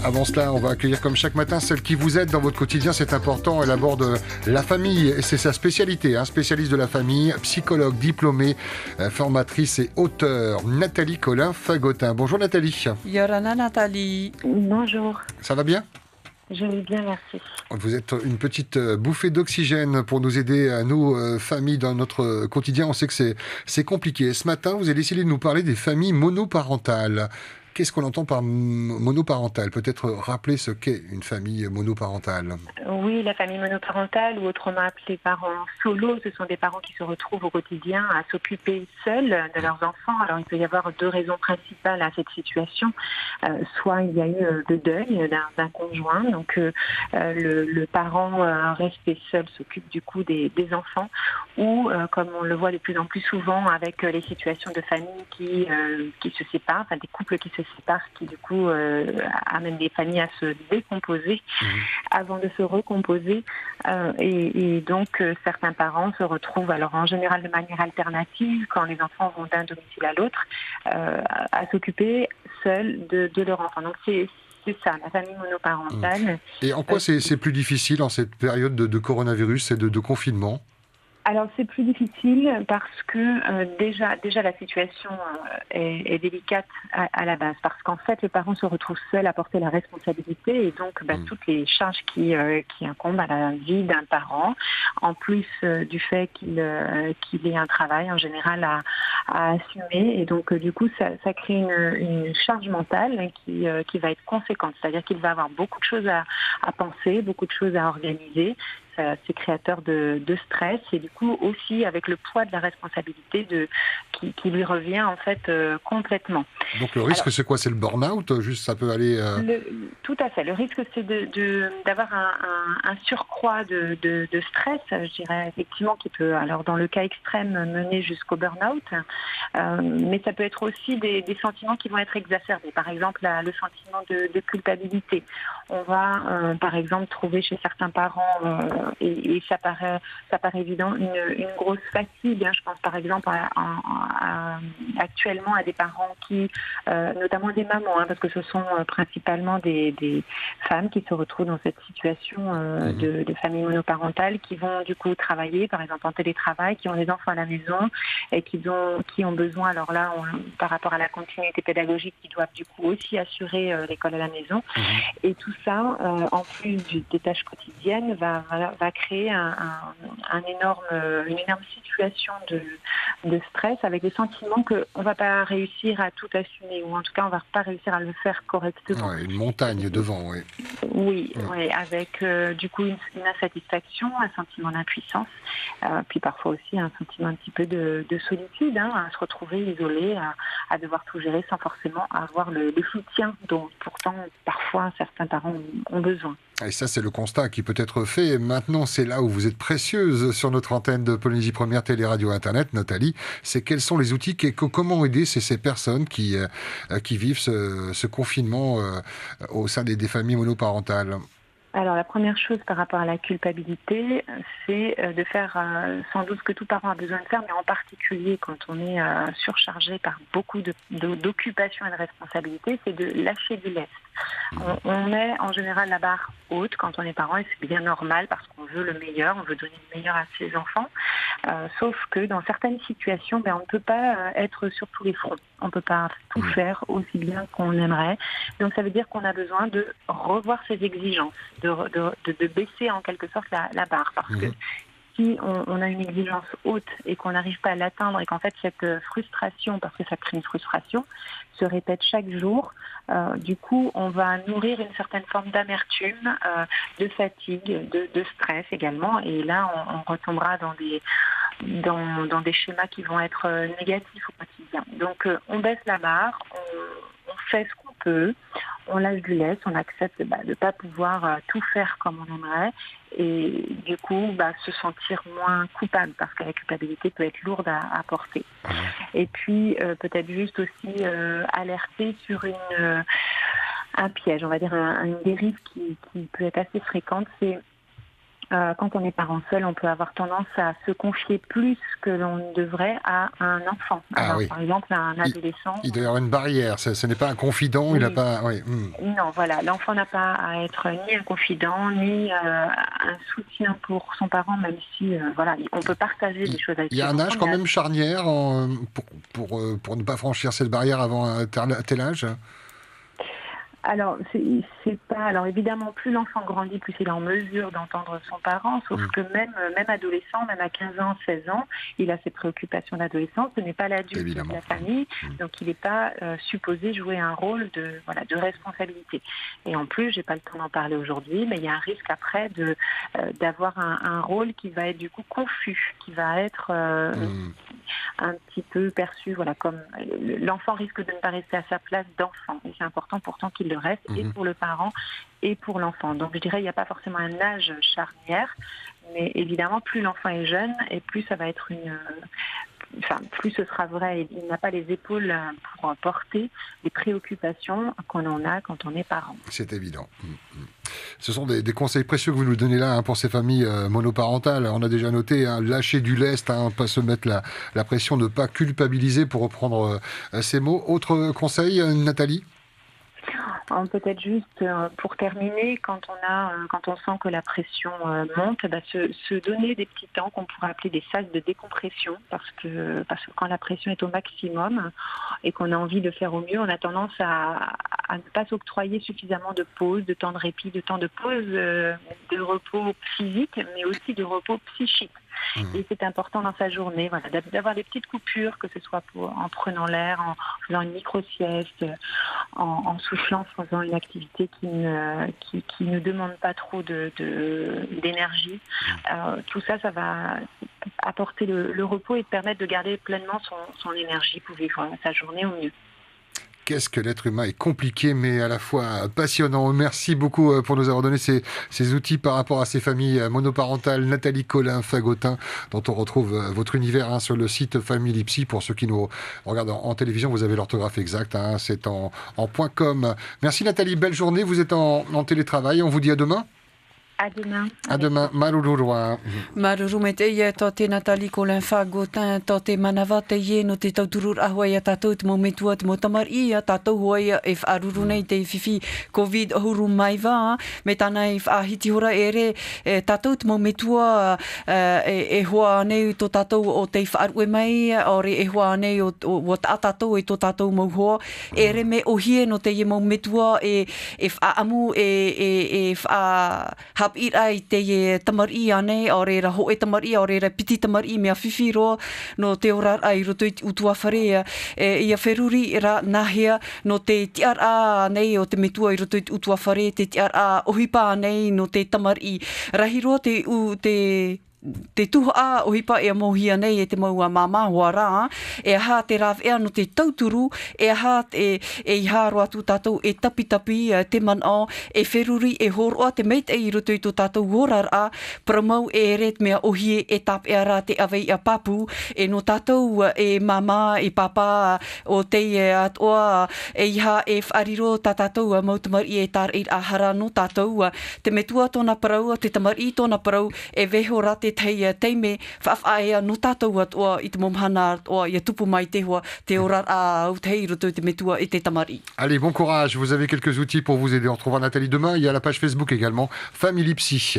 Avant cela, on va accueillir comme chaque matin celle qui vous aide dans votre quotidien, c'est important. Elle aborde la famille et c'est sa spécialité, spécialiste de la famille, psychologue diplômée, formatrice et auteure, Nathalie Collin-Fagotin. Bonjour Nathalie. Yorana Nathalie. Bonjour. Ça va bien ? Je vais bien, merci. Vous êtes une petite bouffée d'oxygène pour nous aider à nous, familles, dans notre quotidien. On sait que c'est compliqué. Ce matin, vous avez décidé de nous parler des familles monoparentales. Qu'est-ce qu'on entend par monoparental ? Peut-être rappeler ce qu'est une famille monoparentale. Oui, la famille monoparentale, ou autrement appelée parents solo, ce sont des parents qui se retrouvent au quotidien à s'occuper seuls de leurs enfants. Alors, il peut y avoir deux raisons principales à cette situation. Soit il y a eu le deuil d'un conjoint, donc le parent resté seul s'occupe du coup des enfants, ou comme on le voit de plus en plus souvent avec les situations de famille qui se séparent, enfin des couples qui se séparent, qui du coup amènent des familles à se décomposer avant de se recomposer, et donc certains parents se retrouvent, alors en général de manière alternative, quand les enfants vont d'un domicile à l'autre, à s'occuper seuls de leur enfant. Donc c'est ça, la famille monoparentale. Et en quoi c'est plus difficile en cette période de coronavirus et de confinement ? Alors c'est plus difficile parce que déjà la situation est délicate à la base, parce qu'en fait le parent se retrouve seul à porter la responsabilité et donc toutes les charges qui incombent à la vie d'un parent, en plus du fait qu'il ait un travail en général à assumer, et donc du coup ça crée une charge mentale qui va être conséquente, c'est-à-dire qu'il va avoir beaucoup de choses à penser, beaucoup de choses à organiser. C'est créateur de stress, et du coup aussi avec le poids de la responsabilité qui lui revient en fait complètement. Donc le risque, c'est quoi ? C'est le burn-out ? Juste, ça peut aller... Tout à fait. Le risque, c'est d'avoir un surcroît de stress, je dirais effectivement, qui peut, alors dans le cas extrême, mener jusqu'au burn-out, mais ça peut être aussi des sentiments qui vont être exacerbés. Par exemple, le sentiment de culpabilité. On va, par exemple, trouver chez certains parents, et ça paraît évident, une grosse fatigue. Je pense par exemple actuellement à des parents qui, notamment des mamans, parce que ce sont principalement des femmes qui se retrouvent dans cette situation de famille monoparentale, qui vont du coup travailler, par exemple en télétravail, qui ont des enfants à la maison et qui ont besoin, alors là, par rapport à la continuité pédagogique, qui doivent du coup aussi assurer l'école à la maison. Et tout ça, en plus des tâches quotidiennes, va créer une énorme situation de stress, avec des sentiments qu'on ne va pas réussir à tout assumer, ou en tout cas on ne va pas réussir à le faire correctement. Ouais, une montagne devant, oui. Oui, avec du coup une insatisfaction, un sentiment d'impuissance, puis parfois aussi un sentiment un petit peu de solitude, à se retrouver isolé, à devoir tout gérer sans forcément avoir le soutien dont pourtant parfois certains parents ont besoin. Et ça, c'est le constat qui peut être fait. Maintenant, c'est là où vous êtes précieuse sur notre antenne de Polynésie Première Télé-Radio Internet, Nathalie. C'est quels sont les outils, comment aider ces personnes qui vivent ce confinement au sein des familles monoparentales ? Alors la première chose par rapport à la culpabilité, c'est de faire sans doute ce que tout parent a besoin de faire, mais en particulier quand on est surchargé par beaucoup d'occupations et de responsabilités, c'est de lâcher du lest. On met en général la barre haute quand on est parent, et c'est bien normal parce qu'on veut le meilleur, on veut donner le meilleur à ses enfants, sauf que dans certaines situations, on ne peut pas être sur tous les fronts. On ne peut pas tout faire aussi bien qu'on aimerait. Donc ça veut dire qu'on a besoin de revoir ses exigences, de baisser en quelque sorte la barre. Parce que si on a une exigence haute et qu'on n'arrive pas à l'atteindre, et qu'en fait cette frustration, parce que ça crée une frustration, se répète chaque jour, du coup on va nourrir une certaine forme d'amertume, de fatigue, de stress également, et là on retombera dans des schémas qui vont être négatifs au quotidien. Donc on baisse la barre, on fait ce qu'on peut, on lâche du lest, on accepte de ne pas pouvoir tout faire comme on aimerait, et du coup se sentir moins coupable, parce que la culpabilité peut être lourde à porter. Et puis peut-être juste aussi alerter sur un piège, on va dire une dérive qui peut être assez fréquente, c'est quand on est parent seul, on peut avoir tendance à se confier plus que l'on devrait à un enfant. Alors, Oui. par exemple, à un adolescent. Il doit y avoir une barrière. Ce n'est pas un confident. Oui. Il n'a pas. Oui. Non, voilà. L'enfant n'a pas à être ni un confident, ni un soutien pour son parent, même si, voilà, on peut partager des choses avec Il y a un âge quand même charnière pour ne pas franchir cette barrière avant un tel âge. Alors, c'est pas. Alors, évidemment, plus l'enfant grandit, plus il est en mesure d'entendre son parent. Sauf que même adolescent, même à 15 ans, 16 ans, il a ses préoccupations d'adolescence. Ce n'est pas l'adulte de la famille, donc il n'est pas supposé jouer un rôle de responsabilité. Et en plus, j'ai pas le temps d'en parler aujourd'hui, mais il y a un risque après d'avoir un rôle qui va être du coup confus, qui va être un petit peu perçu, voilà, comme l'enfant risque de ne pas rester à sa place d'enfant. Et c'est important pourtant qu'il le reste, et pour le parent et pour l'enfant. Donc je dirais il n'y a pas forcément un âge charnière, mais évidemment plus l'enfant est jeune et plus ça va être plus ce sera vrai. Il n'a pas les épaules pour porter les préoccupations qu'on en a quand on est parent. C'est évident. Ce sont des conseils précieux que vous nous donnez là pour ces familles monoparentales. On a déjà noté, lâcher du lest, pas se mettre la pression, ne pas culpabiliser, pour reprendre ces mots. Autre conseil, Nathalie ? Peut-être juste pour terminer, quand on sent que la pression monte, se donner des petits temps qu'on pourrait appeler des phases de décompression, parce que quand la pression est au maximum et qu'on a envie de faire au mieux, on a tendance à ne pas s'octroyer suffisamment de pause, de temps de répit, de temps de pause, de repos physique, mais aussi de repos psychique. Et c'est important dans sa journée, voilà, d'avoir des petites coupures, que ce soit en prenant l'air, en faisant une micro-sieste, en soufflant, en faisant une activité qui ne demande pas trop d'énergie. Tout ça va apporter le repos et permettre de garder pleinement son énergie pour vivre sa journée au mieux. Qu'est-ce que l'être humain est compliqué, mais à la fois passionnant. Merci beaucoup pour nous avoir donné ces outils par rapport à ces familles monoparentales. Nathalie Colin-Fagotin, dont on retrouve votre univers sur le site Famille Lipsy. Pour ceux qui nous regardent en télévision, vous avez l'orthographe exacte, c'est en .com. Merci Nathalie, belle journée. Vous êtes en télétravail. On vous dit à demain. À demain. À demain. Marururua. Maruru me te ia tō te Nathalie Colin-Fagotin, tō te manawa te ie no te tauturur ahua ia tātou te mometua te motamar ia tātou hoa ia e whaaruru nei te whiwhi Covid huru mai wā, me tāna e whaahiti hora ere tātou te mometua e hoa nei tō tātou o te whaarue mai, ore e hoa nei o tā tātou e tō tātou mauhoa, ere me ohie no te ie mometua e whaamu e wha ira i te tamari ane, o reira ho e tamari, o reira piti tamari mea whiwhiro no te ora ai roto i utua wharea ia wheruri ira nahia no te tiar a nei o te metua i roto i utua whare, te tiar a ohipa nei no te tamari rahiro te tuha a ohipa e mohia nei e te maua māmāhua rā, e aha te rāwea no te tauturu, e aha e iha roa tū tātou e tapitapi te mana, e wheruri e horoa te meit e i roto i tō tātou horar a, pramau e ret mea ohie e tap e ara te awei a papu, e no tātou e mama, e papa o te atoa, e iha e whariro tā tātou mautamari e tar i ahara no tātou, te metua tōna parau, te tamari tōna parau, e veho rā te teime whaaea no tātou atoa i te momhana atoa i tupu mai te hoa te ora a au te roto te metua e te tamari. Allez, bon courage, vous avez quelques outils pour vous aider. On retrouvera Nathalie demain, il y a la page Facebook également, Famille Lipsy.